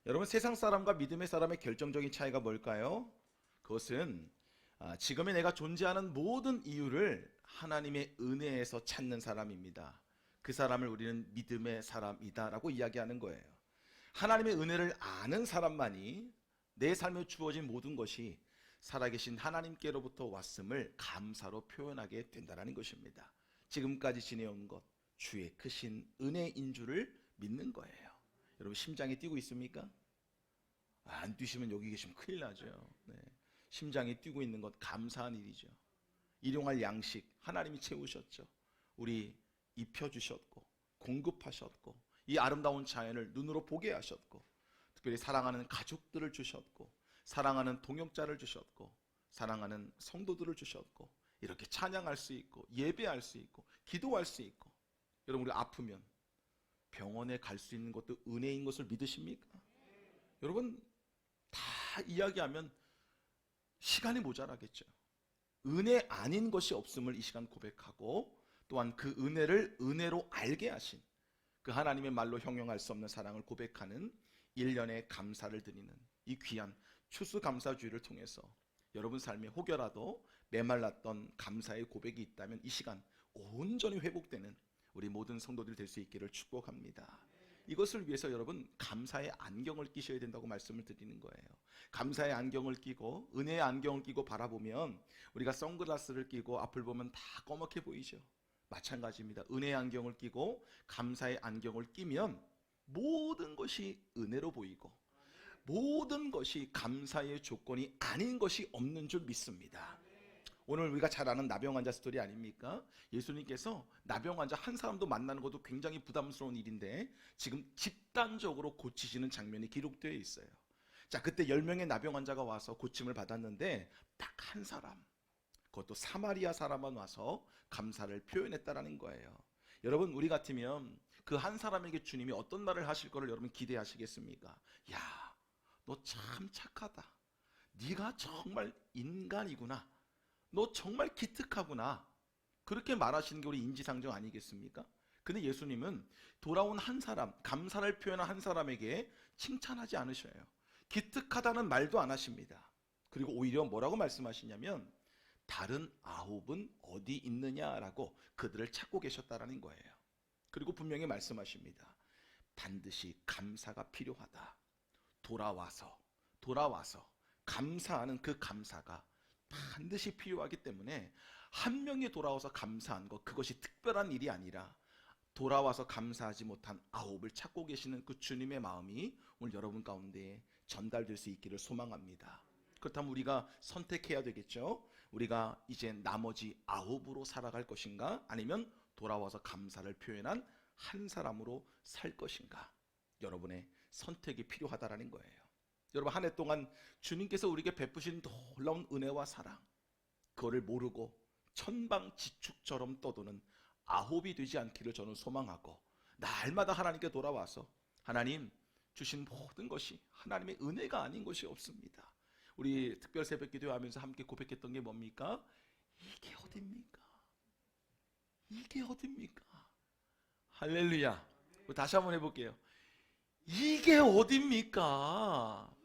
여러분, 세상 사람과 믿음의 사람의 결정적인 차이가 뭘까요? 그것은 지금의 내가 존재하는 모든 이유를 하나님의 은혜에서 찾는 사람입니다. 그 사람을 우리는 믿음의 사람이다라고 이야기하는 거예요. 하나님의 은혜를 아는 사람만이 내 삶에 주어진 모든 것이 살아계신 하나님께로부터 왔음을 감사로 표현하게 된다는 것입니다. 지금까지 지내온 것, 주의 크신 은혜인 줄을 믿는 거예요. 여러분, 심장이 뛰고 있습니까? 안 뛰시면 여기 계시면 큰일 나죠. 네. 심장이 뛰고 있는 것 감사한 일이죠. 일용할 양식 하나님이 채우셨죠. 우리 입혀주셨고 공급하셨고 이 아름다운 자연을 눈으로 보게 하셨고 특별히 사랑하는 가족들을 주셨고 사랑하는 동역자를 주셨고 사랑하는 성도들을 주셨고 이렇게 찬양할 수 있고 예배할 수 있고 기도할 수 있고 여러분, 우리가 아프면 병원에 갈 수 있는 것도 은혜인 것을 믿으십니까? 여러분, 다 이야기하면 시간이 모자라겠죠. 은혜 아닌 것이 없음을 이 시간 고백하고 또한 그 은혜를 은혜로 알게 하신 그 하나님의 말로 형용할 수 없는 사랑을 고백하는 1년의 감사를 드리는 이 귀한 추수감사주의를 통해서 여러분 삶에 혹여라도 메말랐던 감사의 고백이 있다면 이 시간 온전히 회복되는 우리 모든 성도들이 될 수 있기를 축복합니다. 이것을 위해서 여러분 감사의 안경을 끼셔야 된다고 말씀을 드리는 거예요. 감사의 안경을 끼고 은혜의 안경을 끼고 바라보면 우리가 선글라스를 끼고 앞을 보면 다 꺼멓게 보이죠. 마찬가지입니다. 은혜의 안경을 끼고 감사의 안경을 끼면 모든 것이 은혜로 보이고 모든 것이 감사의 조건이 아닌 것이 없는 줄 믿습니다. 오늘 우리가 잘 아는 나병 환자 스토리 아닙니까? 예수님께서 나병 환자 한 사람도 만나는 것도 굉장히 부담스러운 일인데 지금 집단적으로 고치시는 장면이 기록되어 있어요. 자, 그때 10명의 나병 환자가 와서 고침을 받았는데 딱 한 사람, 그것도 사마리아 사람만 와서 감사를 표현했다라는 거예요. 여러분, 우리 같으면 그 한 사람에게 주님이 어떤 말을 하실 거를 여러분 기대하시겠습니까? 야, 너 참 착하다. 네가 정말 인간이구나. 너 정말 기특하구나. 그렇게 말하시는 게 우리 인지상정 아니겠습니까? 근데 예수님은 돌아온 한 사람, 감사를 표현한 한 사람에게 칭찬하지 않으셔요. 기특하다는 말도 안 하십니다. 그리고 오히려 뭐라고 말씀하시냐면 다른 9은 어디 있느냐라고 그들을 찾고 계셨다라는 거예요. 그리고 분명히 말씀하십니다. 반드시 감사가 필요하다. 돌아와서 감사하는 그 감사가 반드시 필요하기 때문에 한 명이 돌아와서 감사한 것, 그것이 특별한 일이 아니라 돌아와서 감사하지 못한 9을 찾고 계시는 그 주님의 마음이 오늘 여러분 가운데 전달될 수 있기를 소망합니다. 그렇다면 우리가 선택해야 되겠죠. 우리가 이제 나머지 9으로 살아갈 것인가, 아니면 돌아와서 감사를 표현한 한 사람으로 살 것인가. 여러분의 선택이 필요하다라는 거예요. 여러분, 한 해 동안 주님께서 우리에게 베푸신 놀라운 은혜와 사랑, 그거를 모르고 천방지축처럼 떠도는 9이 되지 않기를 저는 소망하고, 날마다 하나님께 돌아와서 하나님 주신 모든 것이 하나님의 은혜가 아닌 것이 없습니다. 우리 특별 새벽 기도하면서 함께 고백했던 게 뭡니까? 이게 어딥니까? 이게 어딥니까? 할렐루야. 다시 한번 해볼게요. 이게 어딥니까?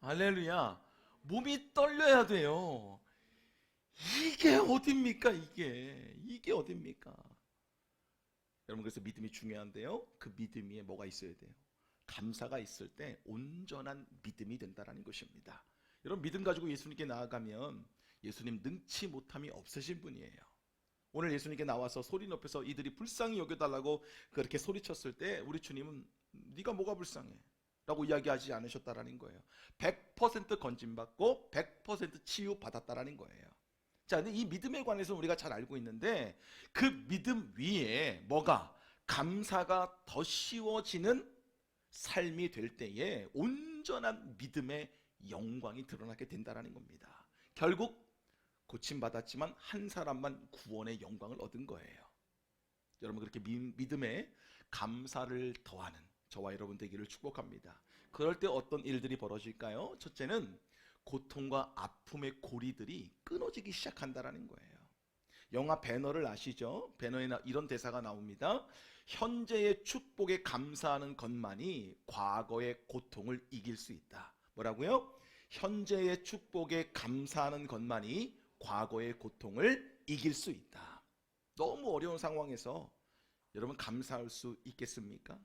할렐루야. 몸이 떨려야 돼요. 이게 어딥니까? 이게 어딥니까? 여러분, 그래서 믿음이 중요한데요. 그 믿음 위에 뭐가 있어야 돼요? 감사가 있을 때 온전한 믿음이 된다는 것입니다. 여러분, 믿음 가지고 예수님께 나아가면 예수님 능치 못함이 없으신 분이에요. 오늘 예수님께 나와서 소리 높여서 이들이 불쌍히 여겨달라고 그렇게 소리쳤을 때 우리 주님은 네가 뭐가 불쌍해? 라고 이야기하지 않으셨다라는 거예요. 100% 건진받고 100% 치유받았다라는 거예요. 자, 근데 이 믿음에 관해서 우리가 잘 알고 있는데 그 믿음 위에 뭐가? 감사가 더 쉬워지는 삶이 될 때에 온전한 믿음의 영광이 드러나게 된다는 겁니다. 결국 고침받았지만 한 사람만 구원의 영광을 얻은 거예요. 여러분, 그렇게 믿음에 감사를 더하는 저와 여러분 되기를 축복합니다. 그럴 때 어떤 일들이 벌어질까요? 첫째는 고통과 아픔의 고리들이 끊어지기 시작한다는 거예요. 영화 배너를 아시죠? 배너에 이런 대사가 나옵니다. 현재의 축복에 감사하는 것만이 과거의 고통을 이길 수 있다. 뭐라고요? 현재의 축복에 감사하는 것만이 과거의 고통을 이길 수 있다. 너무 어려운 상황에서 여러분 감사할 수 있겠습니까?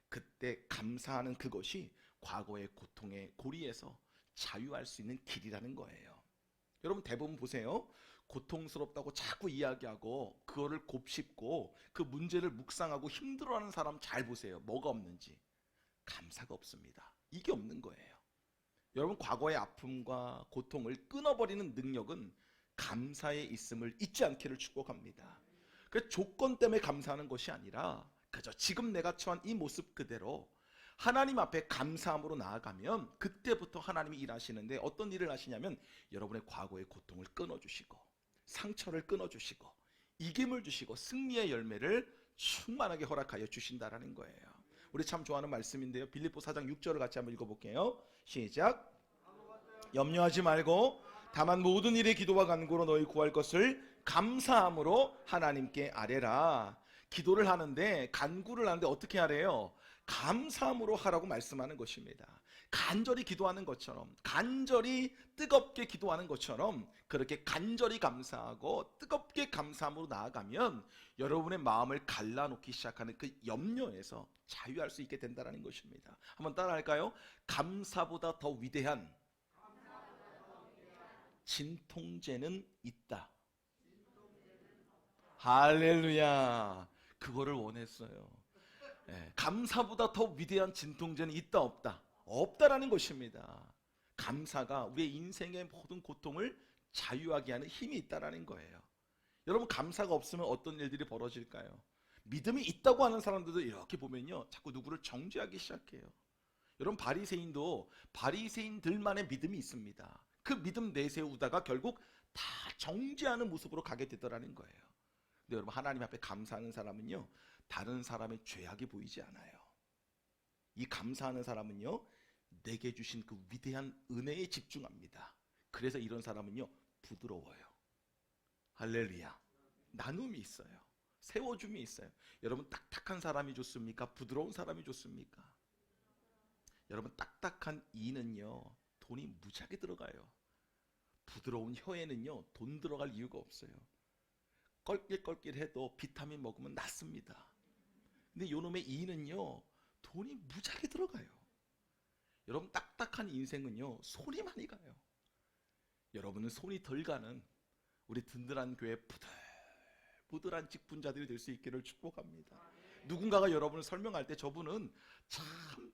그때 감사하는 그것이 과거의 고통의 고리에서 자유할 수 있는 길이라는 거예요. 여러분 대부분 보세요. 고통스럽다고 자꾸 이야기하고 그거를 곱씹고 그 문제를 묵상하고 힘들어하는 사람 잘 보세요. 뭐가 없는지. 감사가 없습니다. 이게 없는 거예요. 여러분 과거의 아픔과 고통을 끊어버리는 능력은 감사에 있음을 잊지 않기를 축복합니다. 그 조건 때문에 감사하는 것이 아니라 그저 지금 내가 처한 이 모습 그대로 하나님 앞에 감사함으로 나아가면 그때부터 하나님이 일하시는데 어떤 일을 하시냐면 여러분의 과거의 고통을 끊어주시고 상처를 끊어주시고 이김을 주시고 승리의 열매를 충만하게 허락하여 주신다라는 거예요. 우리 참 좋아하는 말씀인데요. 빌립보 4장 6절을 같이 한번 읽어볼게요. 시작. 염려하지 말고 다만 모든 일에 기도와 간구로 너희 구할 것을 감사함으로 하나님께 아뢰라. 기도를 하는데 간구를 하는데 어떻게 하래요? 감사함으로 하라고 말씀하는 것입니다. 간절히 기도하는 것처럼 간절히 뜨겁게 기도하는 것처럼 그렇게 간절히 감사하고 뜨겁게 감사함으로 나아가면 여러분의 마음을 갈라놓기 시작하는 그 염려에서 자유할 수 있게 된다는 것입니다. 한번 따라할까요? 감사보다 더 위대한 진통제는 있다. 할렐루야. 그거를 원했어요. 감사보다 더 위대한 진통제는 있다 없다? 없다라는 것입니다. 감사가 우리의 인생의 모든 고통을 자유하게 하는 힘이 있다라는 거예요. 여러분 감사가 없으면 어떤 일들이 벌어질까요? 믿음이 있다고 하는 사람들도 이렇게 보면요 자꾸 누구를 정죄하기 시작해요. 여러분 바리새인도 바리새인들만의 믿음이 있습니다. 그 믿음 내세우다가 결국 다 정죄하는 모습으로 가게 되더라는 거예요. 근데 여러분 하나님 앞에 감사하는 사람은요 다른 사람의 죄악이 보이지 않아요. 이 감사하는 사람은요 내게 주신 그 위대한 은혜에 집중합니다. 그래서 이런 사람은요 부드러워요. 할렐루야. 나눔이 있어요. 세워줌이 있어요. 여러분 딱딱한 사람이 좋습니까? 부드러운 사람이 좋습니까? 여러분 딱딱한 이는요 돈이 무지하게 들어가요. 부드러운 혀에는요 돈 들어갈 이유가 없어요. 껄낄껄낄해도 비타민 먹으면 낫습니다. 근데 요놈의 이는요 돈이 무지하게 들어가요. 여러분 딱딱한 인생은요 손이 많이 가요. 여러분은 손이 덜 가는 우리 든든한 교회 부들부들한 직분자들이 될 수 있기를 축복합니다. 누군가가 여러분을 설명할 때 저분은 참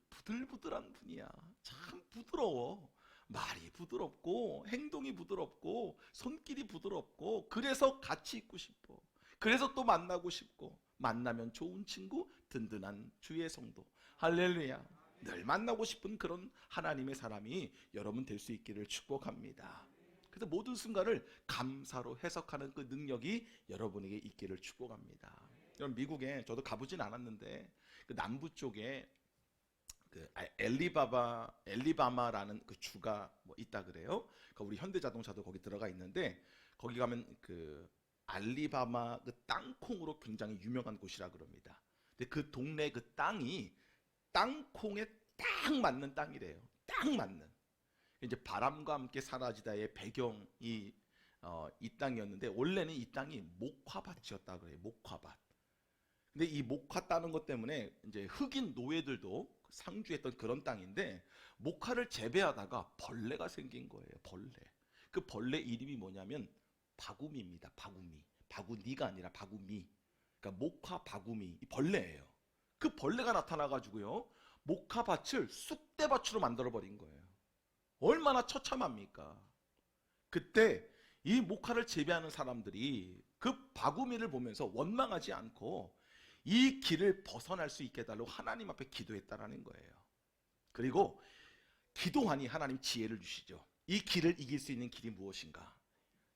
부들부들한 분이야. 참 부드러워. 말이 부드럽고 행동이 부드럽고 손길이 부드럽고 그래서 같이 있고 싶어. 그래서 또 만나고 싶고 만나면 좋은 친구 든든한 주의 성도. 할렐루야. 늘 만나고 싶은 그런 하나님의 사람이 여러분 될 수 있기를 축복합니다. 그래서 모든 순간을 감사로 해석하는 그 능력이 여러분에게 있기를 축복합니다. 여러분 미국에 저도 가보진 않았는데 그 남부 쪽에 그 엘리바마라는 그 주가 뭐 있다 그래요. 그러니까 우리 현대자동차도 거기 들어가 있는데 거기 가면 그 알리바마 그 땅콩으로 굉장히 유명한 곳이라 그럽니다. 근데 그 동네 그 땅이 땅콩에 딱 맞는 땅이래요. 딱 맞는. 이제 바람과 함께 사라지다의 배경이 이 땅이었는데 원래는 이 땅이 목화밭이었다 그래요. 목화밭. 근데 이 목화 따는 것 때문에 이제 흑인 노예들도 상주했던 그런 땅인데 목화를 재배하다가 벌레가 생긴 거예요. 벌레. 그 벌레 이름이 뭐냐면 바구미입니다. 바구미. 바구니가 아니라 바구미. 그러니까 목화 바구미. 이 벌레예요. 그 벌레가 나타나가지고요. 목화밭을 쑥대밭으로 만들어버린 거예요. 얼마나 처참합니까? 그때 이 목화를 재배하는 사람들이 그 바구미를 보면서 원망하지 않고 이 길을 벗어날 수 있게 해달라고 하나님 앞에 기도했다라는 거예요. 그리고 기도하니 하나님 지혜를 주시죠. 이 길을 이길 수 있는 길이 무엇인가?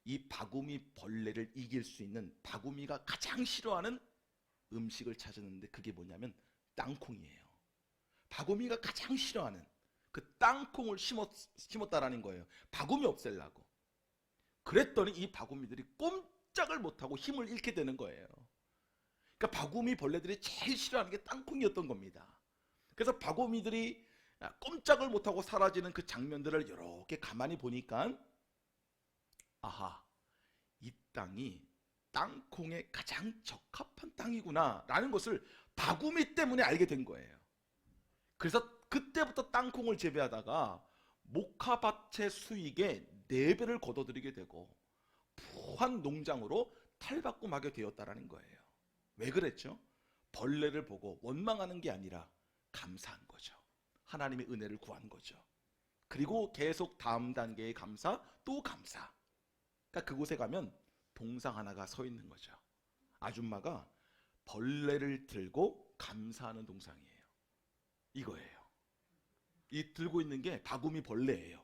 이 바구미 벌레를 이길 수 있는 바구미가 가장 싫어하는 음식을 찾았는데 그게 뭐냐면 땅콩이에요. 바구미가 가장 싫어하는 그 땅콩을 심었다라는 거예요. 바구미 없애려고. 그랬더니 이 바구미들이 꼼짝을 못하고 힘을 잃게 되는 거예요. 그러니까 바구미 벌레들이 제일 싫어하는 게 땅콩이었던 겁니다. 그래서 바구미들이 꼼짝을 못하고 사라지는 그 장면들을 이렇게 가만히 보니까 아하, 이 땅이 땅콩에 가장 적합한 땅이구나 라는 것을 바구미 때문에 알게 된 거예요. 그래서 그때부터 땅콩을 재배하다가 모카밭의 수익의 4배를 거둬들이게 되고 부한 농장으로 탈바꿈하게 되었다라는 거예요. 왜 그랬죠? 벌레를 보고 원망하는 게 아니라 감사한 거죠. 하나님의 은혜를 구한 거죠. 그리고 계속 다음 단계의 감사, 또 감사. 그러니까 그곳에 가면 동상 하나가 서 있는 거죠. 아줌마가 벌레를 들고 감사하는 동상이에요. 이거예요. 이 들고 있는 게 바구미 벌레예요.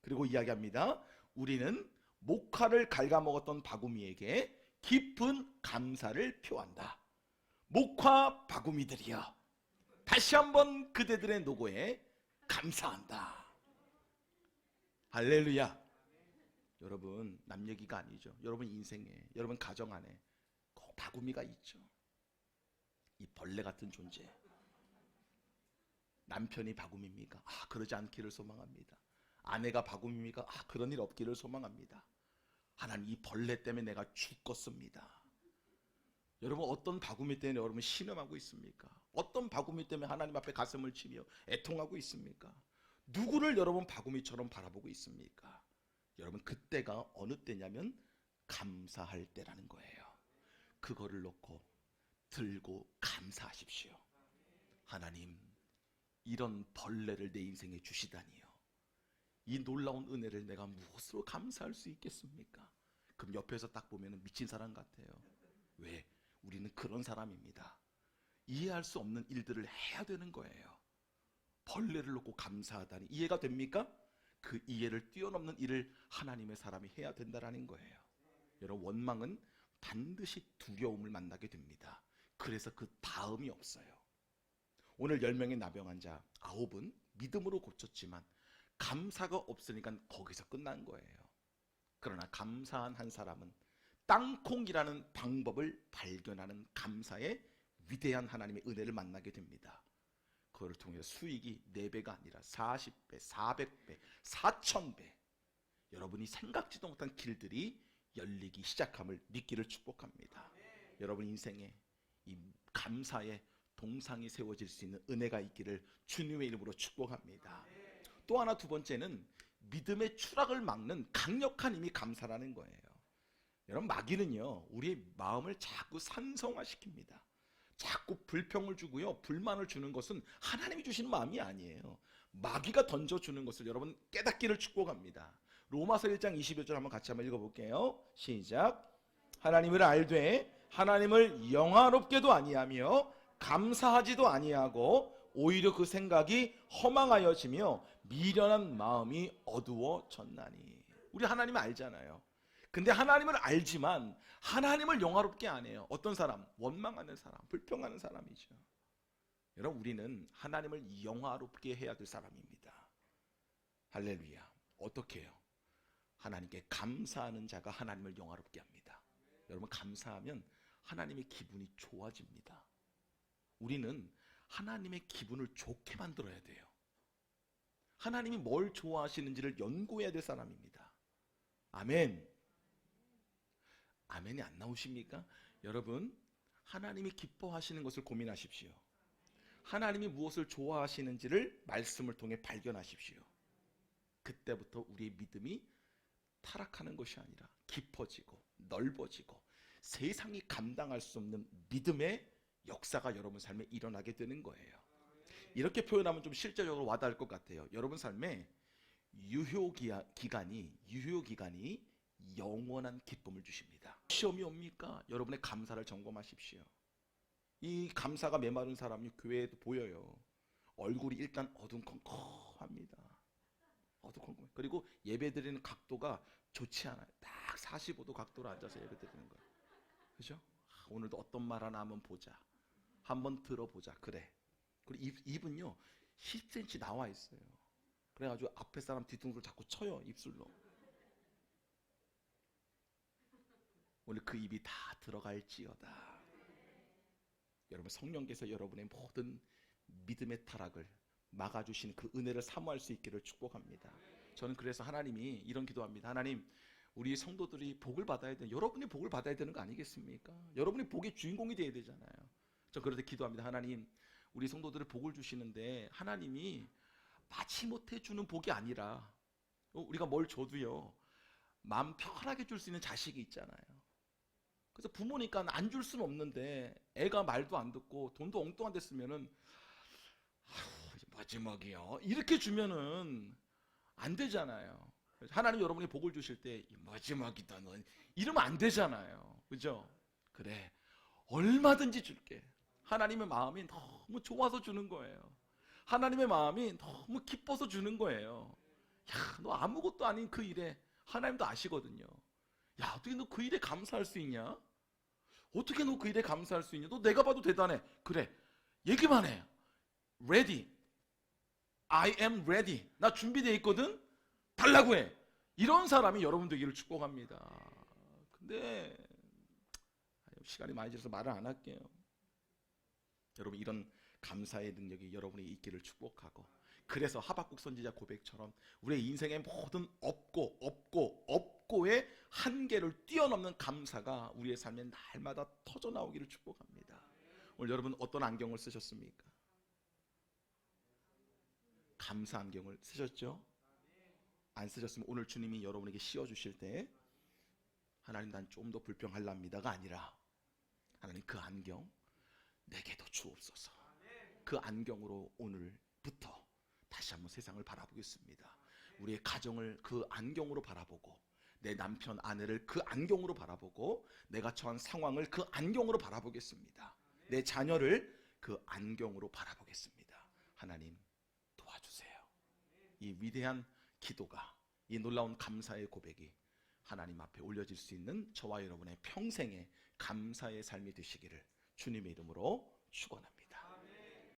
그리고 이야기합니다. 우리는 목화를 갉아먹었던 바구미에게 깊은 감사를 표한다. 목화 바구미들이여, 다시 한번 그대들의 노고에 감사한다. 할렐루야. 여러분, 남 얘기가 아니죠. 여러분 인생에, 여러분 가정 안에 꼭 바구미가 있죠. 이 벌레 같은 존재. 남편이 바구미입니까? 그러지 않기를 소망합니다. 아내가 바구미입니까? 그런 일 없기를 소망합니다. 하나님, 이 벌레 때문에 내가 죽겠습니다. 여러분, 어떤 바구미 때문에 여러분 신음하고 있습니까? 어떤 바구미 때문에 하나님 앞에 가슴을 치며 애통하고 있습니까? 누구를 여러분 바구미처럼 바라보고 있습니까? 여러분, 그때가 어느 때냐면 감사할 때라는 거예요. 그거를 놓고 들고 감사하십시오. 하나님, 이런 벌레를 내 인생에 주시다니요. 이 놀라운 은혜를 내가 무엇으로 감사할 수 있겠습니까? 그럼 옆에서 딱 보면 미친 사람 같아요. 왜? 우리는 그런 사람입니다. 이해할 수 없는 일들을 해야 되는 거예요. 벌레를 놓고 감사하다니 이해가 됩니까? 그 이해를 뛰어넘는 일을 하나님의 사람이 해야 된다는 거예요. 여러분, 원망은 반드시 두려움을 만나게 됩니다. 그래서 그 다음이 없어요. 오늘 10명의 나병 환자 9은 믿음으로 고쳤지만 감사가 없으니까 거기서 끝난 거예요. 그러나 감사한 한 사람은 땅콩이라는 방법을 발견하는 감사의 위대한 하나님의 은혜를 만나게 됩니다. 그걸 통해서 수익이 4배가 아니라 40배, 400배, 4000배, 여러분이 생각지도 못한 길들이 열리기 시작함을 믿기를 축복합니다. 여러분 인생에 이 감사의 동상이 세워질 수 있는 은혜가 있기를 주님의 이름으로 축복합니다. 또 하나, 두 번째는 믿음의 추락을 막는 강력한 힘이 감사라는 거예요. 여러분, 마귀는요, 우리의 마음을 자꾸 산성화시킵니다. 자꾸 불평을 주고요, 불만을 주는 것은 하나님이 주시는 마음이 아니에요. 마귀가 던져주는 것을 여러분 깨닫기를 축복합니다. 로마서 1장 22절 한번 같이 한번 읽어볼게요. 시작. 하나님을 알되 하나님을 영화롭게도 아니하며 감사하지도 아니하고 오히려 그 생각이 허망하여지며 미련한 마음이 어두워졌나니. 우리 하나님을 알잖아요. 근데 하나님을 알지만 하나님을 영화롭게 안 해요. 어떤 사람? 원망하는 사람, 불평하는 사람이죠. 여러분, 우리는 하나님을 영화롭게 해야 될 사람입니다. 할렐루야. 어떻게 해요? 하나님께 감사하는 자가 하나님을 영화롭게 합니다. 여러분, 감사하면 하나님의 기분이 좋아집니다. 우리는 하나님의 기분을 좋게 만들어야 돼요. 하나님이 뭘 좋아하시는지를 연구해야 될 사람입니다. 아멘. 아멘이 안 나오십니까? 여러분, 하나님이 기뻐하시는 것을 고민하십시오. 하나님이 무엇을 좋아하시는지를 말씀을 통해 발견하십시오. 그때부터 우리의 믿음이 타락하는 것이 아니라 깊어지고 넓어지고 세상이 감당할 수 없는 믿음의 역사가 여러분 삶에 일어나게 되는 거예요. 이렇게 표현하면 좀 실제적으로 와닿을 것 같아요. 여러분 삶에 유효기간이 영원한 기쁨을 주십니다. 시험이 옵니까? 여러분의 감사를 점검하십시오. 이 감사가 메마른 사람이 교회에도 보여요. 얼굴이 일단 어두컴컴합니다. 어두컴컴. 그리고 예배드리는 각도가 좋지 않아요. 딱 45도 각도로 앉아서 예배드리는 거예요. 그죠? 오늘도 어떤 말 하나 한번 보자. 한번 들어보자. 그래. 그리고 입은요 10cm 나와 있어요. 그래가지고 앞에 사람 뒤통수를 자꾸 쳐요. 입술로. 오늘 그 입이 다 들어갈지어다. 여러분 성령께서 여러분의 모든 믿음의 타락을 막아주신 그 은혜를 사모할 수 있기를 축복합니다. 저는 그래서 하나님이 이런 기도합니다. 하나님, 우리 성도들이 복을 받아야 돼. 여러분이 복을 받아야 되는 거 아니겠습니까? 여러분이 복의 주인공이 돼야 되잖아요. 저 그럴 때 기도합니다. 하나님, 우리 성도들을 복을 주시는데 하나님이 마지못해 주는 복이 아니라 우리가 뭘 줘도요 마음 편하게 줄 수 있는 자식이 있잖아요. 그래서 부모니까 안 줄 수는 없는데 애가 말도 안 듣고 돈도 엉뚱한 데 쓰면은 마지막이요 이렇게 주면은 안 되잖아요. 하나님 여러분이 복을 주실 때 마지막이다 넌 이러면 안 되잖아요. 그죠? 그래 얼마든지 줄게. 하나님의 마음이 너무 좋아서 주는 거예요. 하나님의 마음이 너무 기뻐서 주는 거예요. 야, 너 아무것도 아닌 그 일에 하나님도 아시거든요. 야, 어떻게 너 그 일에 감사할 수 있냐? 어떻게 너 그 일에 감사할 수 있냐? 너 내가 봐도 대단해. 그래, 얘기만 해. Ready. I am ready. 나 준비되어 있거든? 달라고 해. 이런 사람이 여러분 되기를 축복합니다. 근데 시간이 많이 지나서 말을 안 할게요. 여러분 이런 감사의 능력이 여러분이 있기를 축복하고, 그래서 하박국 선지자 고백처럼 우리의 인생의 모든 없고의 한계를 뛰어넘는 감사가 우리의 삶에 날마다 터져나오기를 축복합니다. 오늘 여러분 어떤 안경을 쓰셨습니까? 감사 안경을 쓰셨죠? 안 쓰셨으면 오늘 주님이 여러분에게 씌워주실 때 하나님 난 좀 더 불평할랍니다가 아니라 하나님 그 안경 내게도 주옵소서. 그 안경으로 오늘부터 다시 한번 세상을 바라보겠습니다. 우리의 가정을 그 안경으로 바라보고, 내 남편 아내를 그 안경으로 바라보고, 내가 처한 상황을 그 안경으로 바라보겠습니다. 내 자녀를 그 안경으로 바라보겠습니다. 하나님 도와주세요. 이 위대한 기도가, 이 놀라운 감사의 고백이 하나님 앞에 올려질 수 있는 저와 여러분의 평생의 감사의 삶이 되시기를 주님의 이름으로 축원합니다.